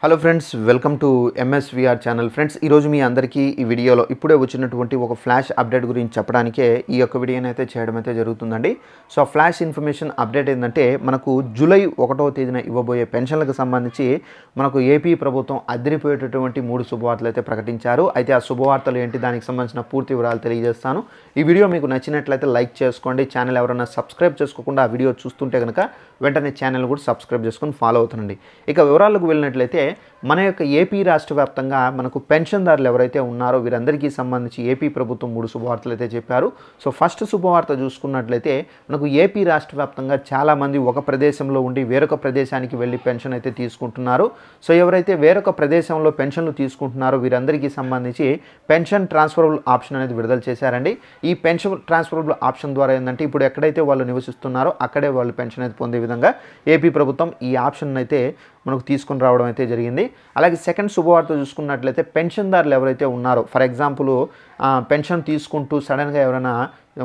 Hello friends, welcome to ఎంఎస్విఆర్ channel. Friends, ఈరోజు మీ అందరికీ ఈ వీడియోలో ఇప్పుడే వచ్చినటువంటి ఒక ఫ్లాష్ అప్డేట్ గురించి చెప్పడానికే ఈ యొక్క వీడియోని అయితే చేయడం అయితే జరుగుతుందండి. సో ఆ ఫ్లాష్ ఇన్ఫర్మేషన్ అప్డేట్ ఏంటంటే, మనకు జూలై 1వ తేదీన ఇవ్వబోయే పెన్షన్లకు సంబంధించి మనకు ఏపీ ప్రభుత్వం అదిరిపోయేటటువంటి 3 శుభవార్తలు అయితే ప్రకటించారు. అయితే ఆ శుభవార్తలు ఏంటి, దానికి సంబంధించిన పూర్తి వివరాలు తెలియజేస్తాను. ఈ వీడియో మీకు నచ్చినట్లయితే లైక్ చేసుకోండి. ఛానల్ ఎవరైనా సబ్స్క్రైబ్ చేసుకోకుండా ఆ వీడియో చూస్తుంటే కనుక వెంటనే ఛానల్ కూడా సబ్స్క్రైబ్ చేసుకొని ఫాలో అవుతుండండి. ఇక వివరాలకు వెళ్ళినట్లయితే, మన యొక్క ఏపీ రాష్ట్ర వ్యాప్తంగా మనకు పెన్షన్దారులు ఎవరైతే ఉన్నారో వీరందరికీ సంబంధించి ఏపీ ప్రభుత్వం 3 శుభవార్తలు అయితే చెప్పారు. సో ఫస్ట్ శుభవార్త చూసుకున్నట్లయితే, మనకు ఏపీ రాష్ట్ర వ్యాప్తంగా చాలామంది ఒక ప్రదేశంలో ఉండి వేరొక ప్రదేశానికి వెళ్ళి పెన్షన్ అయితే తీసుకుంటున్నారు. సో ఎవరైతే వేరొక ప్రదేశంలో పెన్షన్లు తీసుకుంటున్నారో వీరందరికీ సంబంధించి పెన్షన్ ట్రాన్స్ఫరబుల్ ఆప్షన్ అనేది విడుదల చేశారండి. ఈ పెన్షన్ ట్రాన్స్ఫరబుల్ ఆప్షన్ ద్వారా ఏంటంటే, ఇప్పుడు ఎక్కడైతే వాళ్ళు నివసిస్తున్నారో అక్కడే వాళ్ళు పెన్షన్ అయితే పొందే విధంగా ఏపీ ప్రభుత్వం ఈ ఆప్షన్ అయితే మనకు తీసుకొని రావడం అయితే జరిగింది. అలాగే సెకండ్ శుభవార్త చూసుకున్నట్లయితే, పెన్షన్దారులు ఎవరైతే ఉన్నారో, ఫర్ ఎగ్జాంపుల్ పెన్షన్ తీసుకుంటూ సడన్గా ఎవరైనా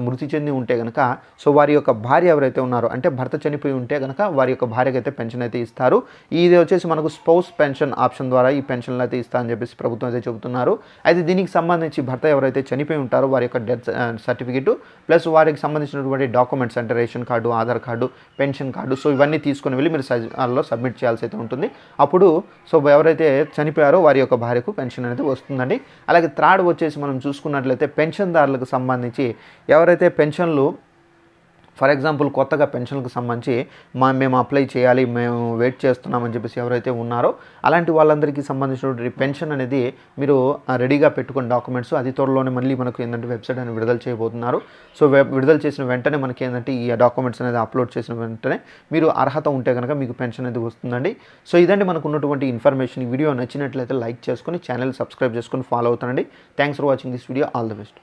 మృతి చెంది ఉంటే కనుక, సో వారి యొక్క భార్య ఎవరైతే ఉన్నారో, అంటే భర్త చనిపోయి ఉంటే కనుక వారి యొక్క భార్యకి అయితే పెన్షన్ అయితే ఇస్తారు. ఇది వచ్చేసి మనకు స్పౌస్ పెన్షన్ ఆప్షన్ ద్వారా ఈ పెన్షన్లు అయితే ఇస్తా అని చెప్పేసి ప్రభుత్వం అయితే చెబుతున్నారు. అయితే దీనికి సంబంధించి భర్త ఎవరైతే చనిపోయి ఉంటారో వారి యొక్క డెత్ సర్టిఫికేట్ ప్లస్ వారికి సంబంధించినటువంటి డాక్యుమెంట్స్ అంటే ration card, Aadhaar card, pension card, so ఇవన్నీ తీసుకొని వెళ్ళి మీరు సచివాలయంలో సబ్మిట్ చేయాల్సి అయితే ఉంటుంది. అప్పుడు సో ఎవరైతే చనిపోయారో వారి యొక్క భార్యకు పెన్షన్ అనేది వస్తుందండి. అలాగే థర్డ్ వచ్చేసి మనం చూసుకున్నట్లయితే, పెన్షన్దారులకు సంబంధించి ఎవరైతే పెన్షన్లు ఫర్ ఎగ్జాంపుల్ కొత్తగా పెన్షన్లకు సంబంధించి మేము అప్లై చేయాలి, మేము వెయిట్ చేస్తున్నామని చెప్పేసి ఎవరైతే ఉన్నారో అలాంటి వాళ్ళందరికీ సంబంధించినటువంటి పెన్షన్ అనేది మీరు రెడీగా పెట్టుకున్న డాక్యుమెంట్స్ అతి త్వరలోనే మళ్ళీ మనకు ఏంటంటే వెబ్సైట్ అనేది విడుదల చేయబోతున్నారు. సో విడుదల చేసిన వెంటనే మనకి ఏంటంటే ఈ డాక్యుమెంట్స్ అనేది అప్లోడ్ చేసిన వెంటనే మీరు అర్హత ఉంటే కనుక మీకు పెన్షన్ అనేది వస్తుందండి. సో ఇదండి మనకు ఉన్నటువంటి ఇన్ఫర్మేషన్. ఈ వీడియో నచ్చినట్లయితే లైక్ చేసుకొని ఛానల్ సబ్స్క్రైబ్ చేసుకొని ఫాలో అవుతానండి. Thanks for watching this video. All the best.